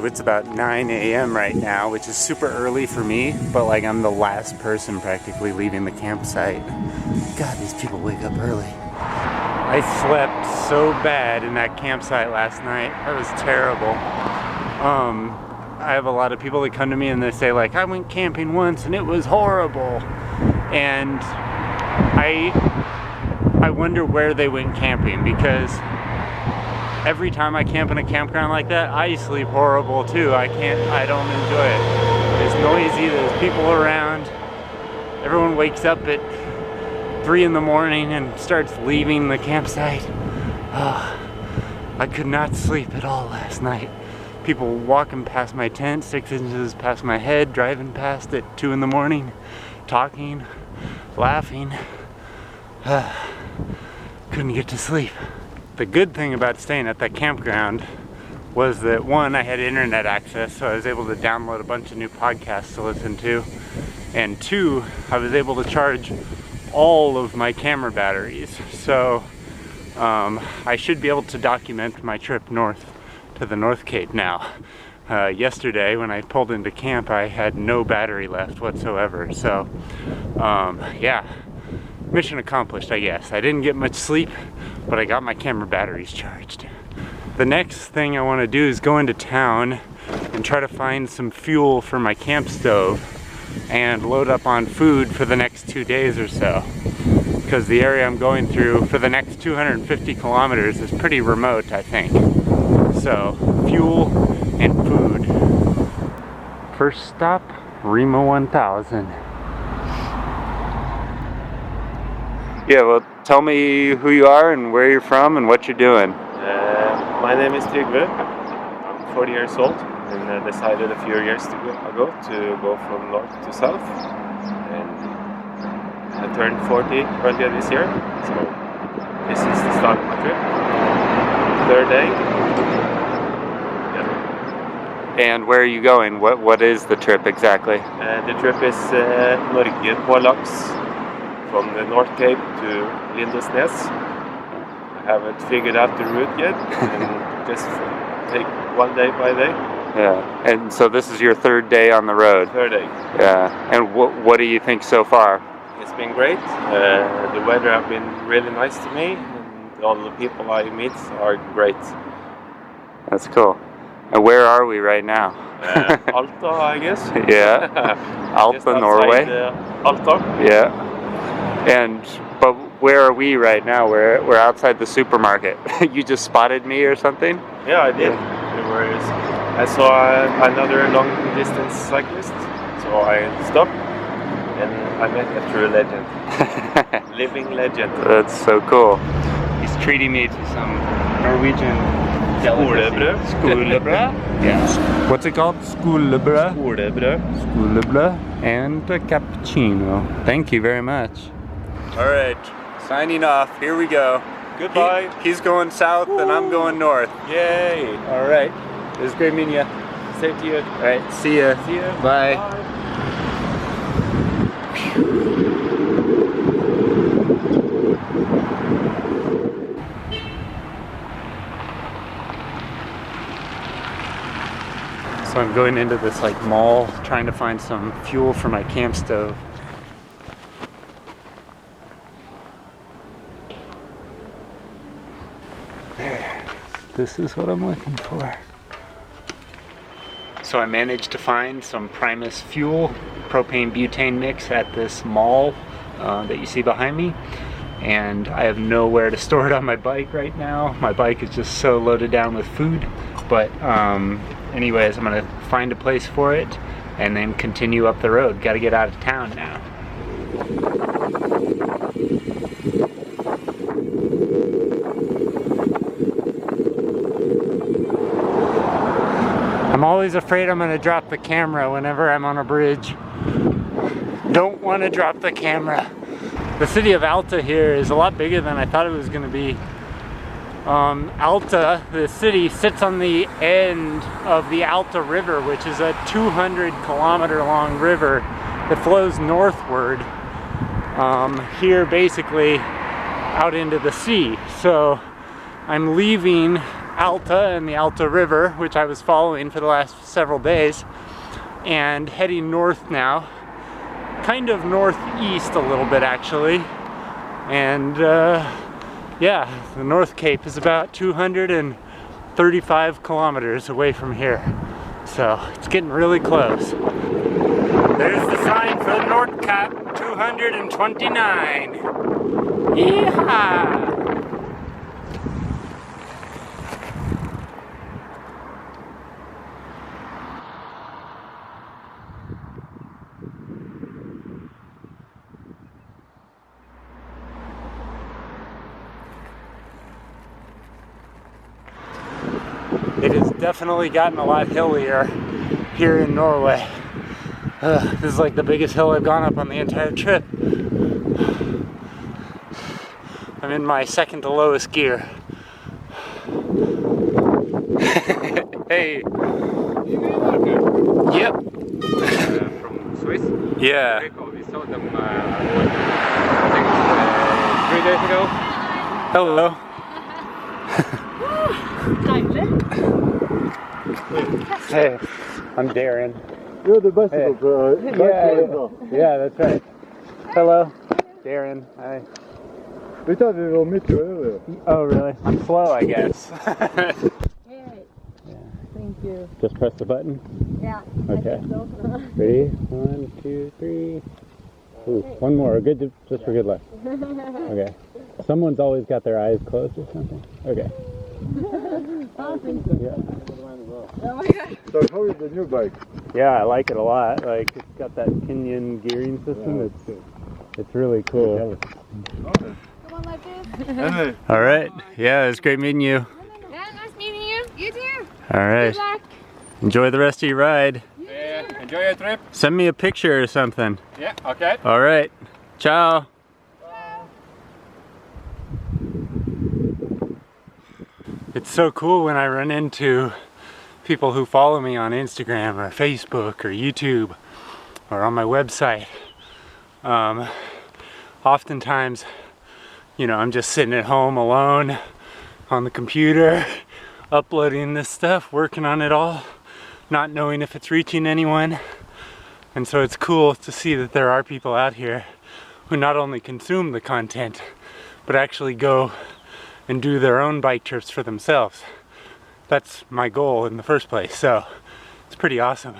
So it's about 9 a.m. right now, which is super early for me, but like I'm the last person practically leaving the campsite. God, these people wake up early. I slept so bad in that campsite last night. That was terrible. I have a lot of people that come to me and they say like, I went camping once and it was horrible. And I wonder where they went camping, because every time I camp in a campground like that, I sleep horrible too. I don't enjoy it. It's noisy, there's people around. Everyone wakes up at 3 in the morning and starts leaving the campsite. I could not sleep at all last night. People walking past my tent, 6 inches past my head, driving past at 2 in the morning, talking, laughing. Couldn't get to sleep. The good thing about staying at that campground was that, one, I had internet access, so I was able to download a bunch of new podcasts to listen to, and two, I was able to charge all of my camera batteries. So I should be able to document my trip north to the North Cape now. Yesterday when I pulled into camp, I had no battery left whatsoever. So yeah, mission accomplished, I guess. I didn't get much sleep, but I got my camera batteries charged. The next thing I want to do is go into town and try to find some fuel for my camp stove and load up on food for the next 2 days or so, because the area I'm going through for the next 250 kilometers is pretty remote, I think. So fuel and food. First stop, Remo 1000. Yeah, well, tell me who you are and where you're from and what you're doing. My name is Trygve. I'm 40 years old and decided a few years ago to go from north to south. And I turned 40 earlier this year, so this is the start of my trip. Third day. Yeah. And where are you going? What is the trip exactly? The trip is Norge på Laks, from the North Cape to Lindesnes. I haven't figured out the route yet, and just take one day by day. Yeah, and so this is your third day on the road? Third day. Yeah, and what do you think so far? It's been great. The weather has been really nice to me, and all the people I meet are great. That's cool. And where are we right now? Alta, I guess. Yeah, Alta, Norway. Alta. Yeah. But where are we right now? We're outside the supermarket. You just spotted me or something? Yeah, I did. I saw another long distance cyclist, so I stopped and I met a true legend. Living legend. That's so cool. He's treating me to some Norwegian Skolebrød. Skolebrød? Yeah. What's it called? Skolebrød? Skolebrød. Skolebrød and a cappuccino. Thank you very much. All right, signing off. Here we go. Goodbye. He's going south. Woo. And I'm going north. Yay. All right. It was great meeting you. Same to you. All right. See ya. See ya. Bye. Bye. So I'm going into this like mall, trying to find some fuel for my camp stove. This is what I'm looking for. So I managed to find some Primus fuel, propane butane mix at this mall that you see behind me. And I have nowhere to store it on my bike right now. My bike is just so loaded down with food. But anyways, I'm gonna find a place for it and then continue up the road. Gotta get out of town now. I'm always afraid I'm gonna drop the camera whenever I'm on a bridge. Don't wanna drop the camera. The city of Alta here is a lot bigger than I thought it was gonna be. Alta, the city, sits on the end of the Alta River, which is a 200-kilometer long river that flows northward here basically out into the sea. So I'm leaving Alta and the Alta River, which I was following for the last several days, and heading north now, kind of northeast a little bit actually. And yeah, the North Cape is about 235 kilometers away from here, so it's getting really close. There's the sign for the North Cape, 229. Yeehaw! It has definitely gotten a lot hillier here in Norway. This is like the biggest hill I've gone up on the entire trip. I'm in my second to lowest gear. Hey. Yep. From Swiss? Yeah. We saw them, I think, 3 days ago. Hello. Hey, I'm Darren. You're the bicycle pro. Yeah, that's right. Hello, Darren. Hi. We thought we will meet you earlier. Oh, really? I'm slow, I guess. Hey. Thank you. Just press the button. Yeah. Okay. I think so. Ready? 1, 2, 3. Ooh, one more. Good, just for good luck. Okay. Someone's always got their eyes closed or something. Okay. Oh, thank you. Yeah. Oh my god. So how is the new bike? Yeah, I like it a lot. Like, it's got that pinion gearing system. It's really cool. Come on like this. All right. Yeah, it's great meeting you. Yeah, nice meeting you. You too. All right. Good luck. Enjoy the rest of your ride. Yeah, enjoy your trip. Send me a picture or something. Yeah, okay. All right. Ciao. It's so cool when I run into people who follow me on Instagram or Facebook or YouTube or on my website. Oftentimes, you know, I'm just sitting at home alone on the computer, uploading this stuff, working on it all, not knowing if it's reaching anyone. And so it's cool to see that there are people out here who not only consume the content, but actually go and do their own bike trips for themselves. That's my goal in the first place, so it's pretty awesome.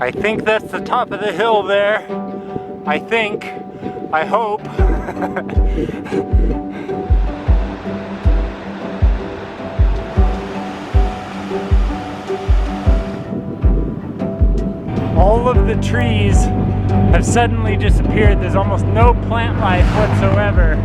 I think that's the top of the hill there. I think. I hope. All of the trees have suddenly disappeared. There's almost no plant life whatsoever.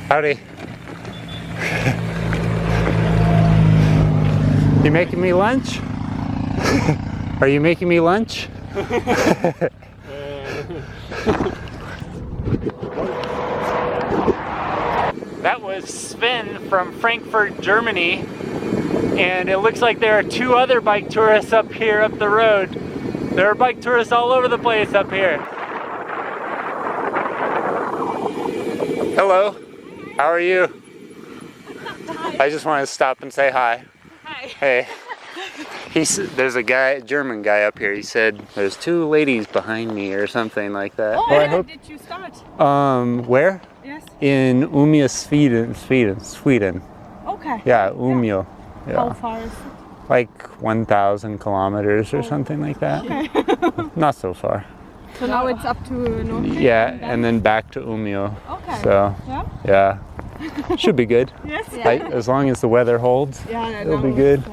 Howdy. You making me lunch? Are you making me lunch? That was Sven from Frankfurt, Germany, and it looks like there are 2 other bike tourists up here up the road. There are bike tourists all over the place up here. Hello. How are you? I just wanted to stop and say hi. Hi. Hey. There's a guy, German guy up here. He said there's 2 ladies behind me or something like that. Oh, I hope. did you start? Where? Yes. In Umeå, Sweden. Okay. Yeah, Umeå. How Yeah. far is it? Like 1,000 kilometers or something like that. Okay. Not so far. So now it's up to Norway? Yeah, and then back to Umeå. Okay. So, Yeah? yeah. Should be good. Yes. As long as the weather holds, Yeah, it'll be good.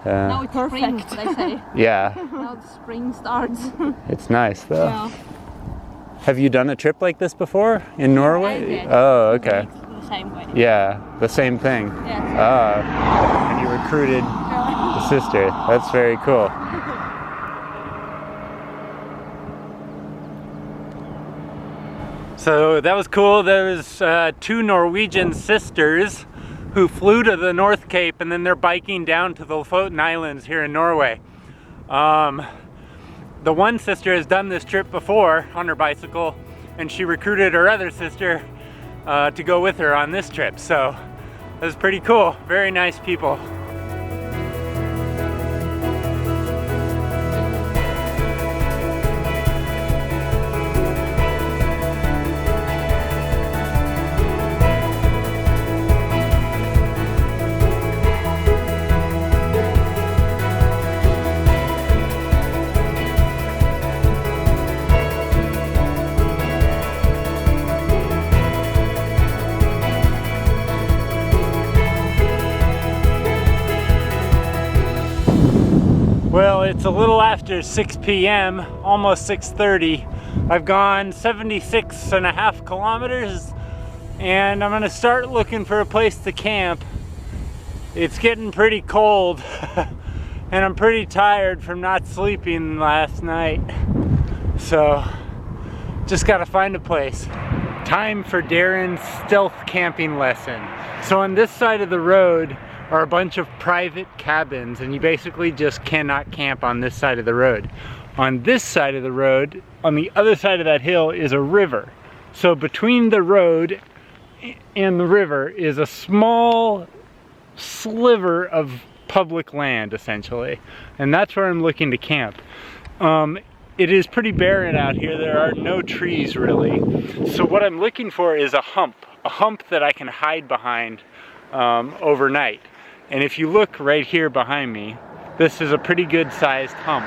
Now it's spring, they say. Yeah, Now the spring starts. it's nice though. Yeah. Have you done a trip like this before in Norway? I did. Oh, okay. It's the same way. Yeah, the same thing. Yes. And you recruited the sister. That's very cool. So that was cool. There was 2 Norwegian sisters who flew to the North Cape, and then they're biking down to the Lofoten Islands here in Norway. The one sister has done this trip before on her bicycle, and she recruited her other sister to go with her on this trip. So it was pretty cool. Very nice people. Well, it's a little after 6 p.m., almost 6:30. I've gone 76.5 kilometers, and I'm gonna start looking for a place to camp. It's getting pretty cold, and I'm pretty tired from not sleeping last night. So, just gotta find a place. Time for Darren's stealth camping lesson. So on this side of the road are a bunch of private cabins, and you basically just cannot camp on this side of the road. On this side of the road, on the other side of that hill, is a river. So between the road and the river is a small sliver of public land, essentially. And that's where I'm looking to camp. It is pretty barren out here. There are no trees, really. So what I'm looking for is a hump that I can hide behind overnight. And if you look right here behind me, this is a pretty good sized hump.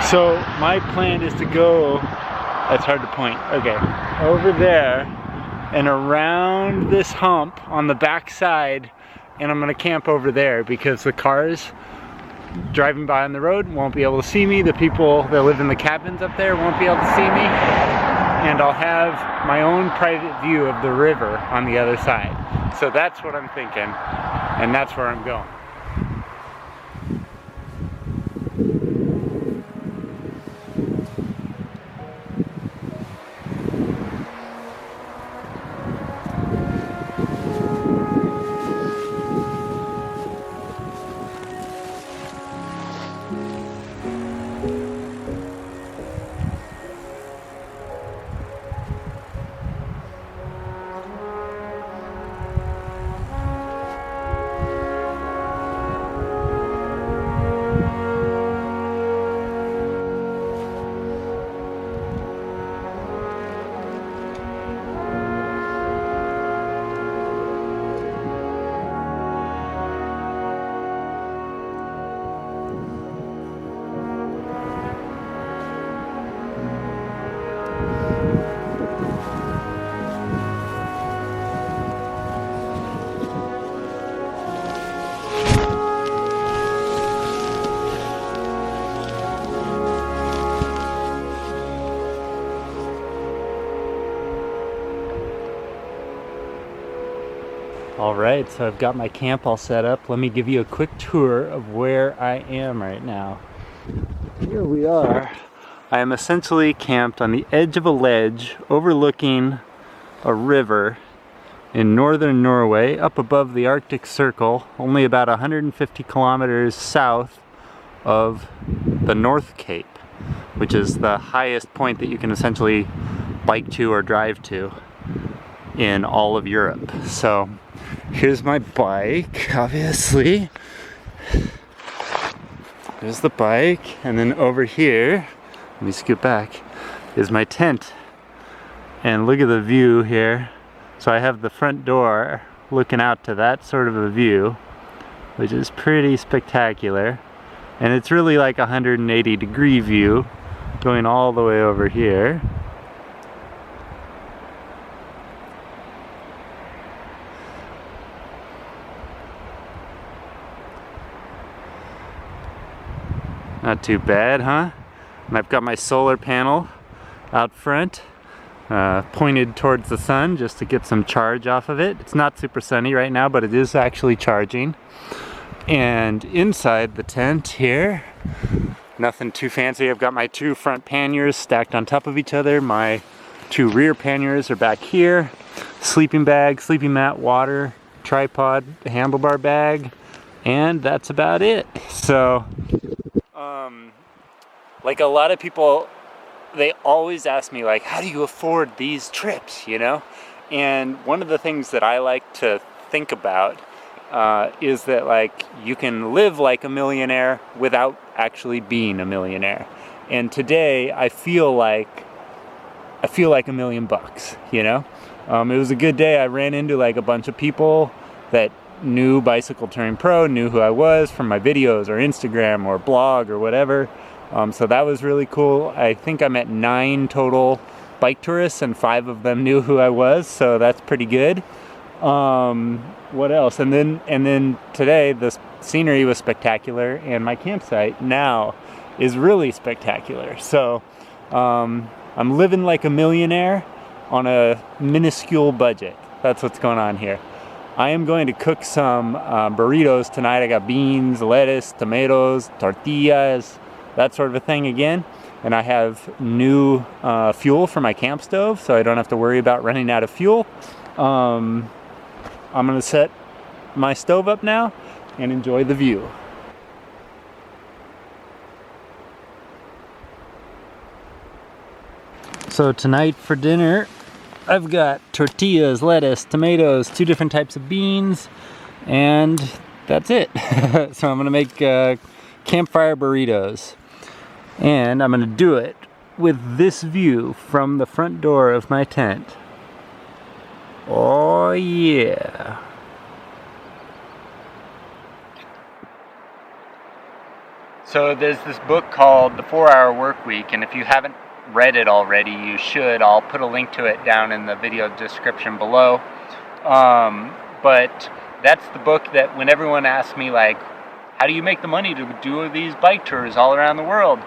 So my plan is to go, that's hard to point, okay, over there and around this hump on the back side, and I'm gonna camp over there because the cars driving by on the road won't be able to see me. The people that live in the cabins up there won't be able to see me. And I'll have my own private view of the river on the other side. So that's what I'm thinking, and that's where I'm going. Alright, so I've got my camp all set up. Let me give you a quick tour of where I am right now. Here we are. I am essentially camped on the edge of a ledge overlooking a river in northern Norway, up above the Arctic Circle, only about 150 kilometers south of the North Cape, which is the highest point that you can essentially bike to or drive to. in all of Europe. So here's my bike, obviously. There's the bike, and then over here, let me scoot back, is my tent. And look at the view here. So I have the front door looking out to that sort of a view, which is pretty spectacular. And it's really like a 180-degree view going all the way over here. Not too bad, huh? And I've got my solar panel out front, pointed towards the sun just to get some charge off of it. It's not super sunny right now, but it is actually charging. And inside the tent here, nothing too fancy. I've got my 2 front panniers stacked on top of each other. My 2 rear panniers are back here. Sleeping bag, sleeping mat, water, tripod, handlebar bag, and that's about it. So, like a lot of people, they always ask me like, how do you afford these trips, you know? And one of the things that I like to think about is that like you can live like a millionaire without actually being a millionaire. And today I feel like $1 million bucks, you know? It was a good day. I ran into like a bunch of people that knew Bicycle Touring Pro, knew who I was from my videos or Instagram or blog or whatever. So that was really cool. I think I met 9 total bike tourists and 5 of them knew who I was, so that's pretty good. What else? And then today the scenery was spectacular, and my campsite now is really spectacular. So I'm living like a millionaire on a minuscule budget. That's what's going on here. I am going to cook some burritos tonight. I got beans, lettuce, tomatoes, tortillas, that sort of a thing again. And I have new fuel for my camp stove, so I don't have to worry about running out of fuel. I'm gonna set my stove up now and enjoy the view. So tonight for dinner, I've got tortillas, lettuce, tomatoes, 2 different types of beans, and that's it. So I'm gonna make campfire burritos. And I'm gonna do it with this view from the front door of my tent. Oh yeah. So there's this book called The 4-Hour Workweek, and if you haven't read it already, you should. I'll put a link to it down in the video description below. But that's the book that when everyone asks me like, how do you make the money to do these bike tours all around the world?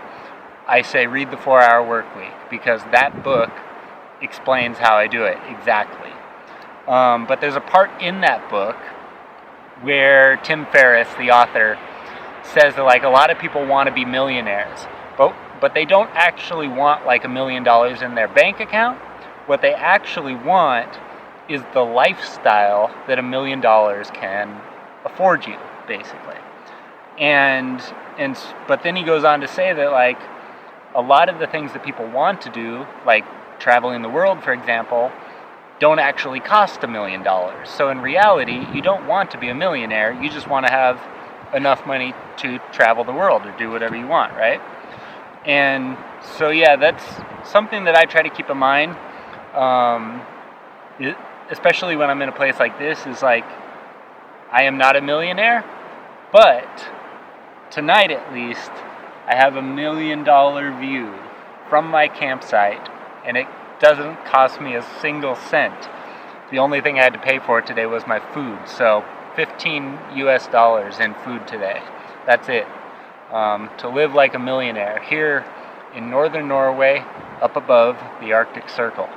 I say read The 4-Hour Workweek, because that book explains how I do it exactly. But there's a part in that book where Tim Ferriss, the author, says that like a lot of people want to be millionaires, but they don't actually want like $1 million in their bank account. What they actually want is the lifestyle that $1 million can afford you, basically. But then he goes on to say that like a lot of the things that people want to do, like traveling the world, for example, don't actually cost $1 million. So in reality, you don't want to be a millionaire. You just want to have enough money to travel the world or do whatever you want, right? And so yeah, that's something that I try to keep in mind, especially when I'm in a place like this, is like, I am not a millionaire, but tonight at least, I have $1 million view from my campsite, and it doesn't cost me a single cent. The only thing I had to pay for today was my food, so $15 US in food today. That's it. To live like a millionaire here in northern Norway, up above the Arctic Circle.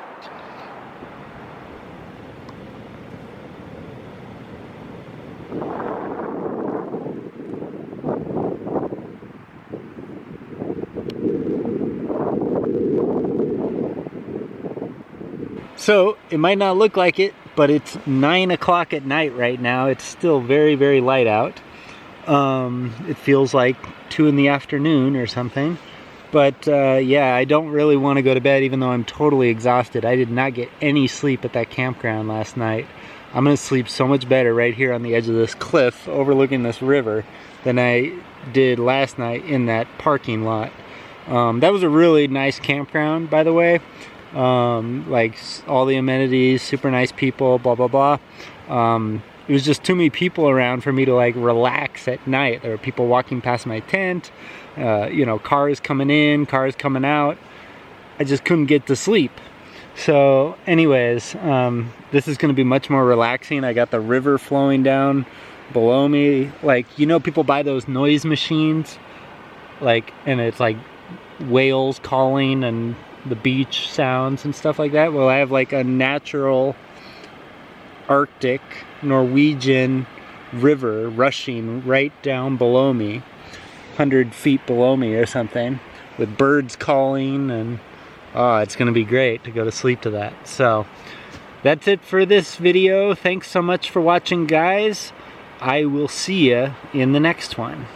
So it might not look like it, but it's 9 o'clock at night right now. It's still very, very light out. It feels like 2 in the afternoon or something. But yeah, I don't really want to go to bed even though I'm totally exhausted. I did not get any sleep at that campground last night. I'm gonna sleep so much better right here on the edge of this cliff overlooking this river than I did last night in that parking lot. That was a really nice campground, by the way. Like all the amenities, super nice people, blah blah blah. It was just too many people around for me to like relax at night. There were people walking past my tent, you know, cars coming in, cars coming out. I just couldn't get to sleep. So anyways, this is going to be much more relaxing. I got the river flowing down below me. Like, you know, people buy those noise machines, like, and it's like whales calling and the beach sounds and stuff like that. Well, I have like a natural Arctic Norwegian river rushing right down below me, 100 feet below me or something, with birds calling, and oh, it's gonna be great to go to sleep to that. So that's it for this video. Thanks so much for watching, guys. I will see you in the next one.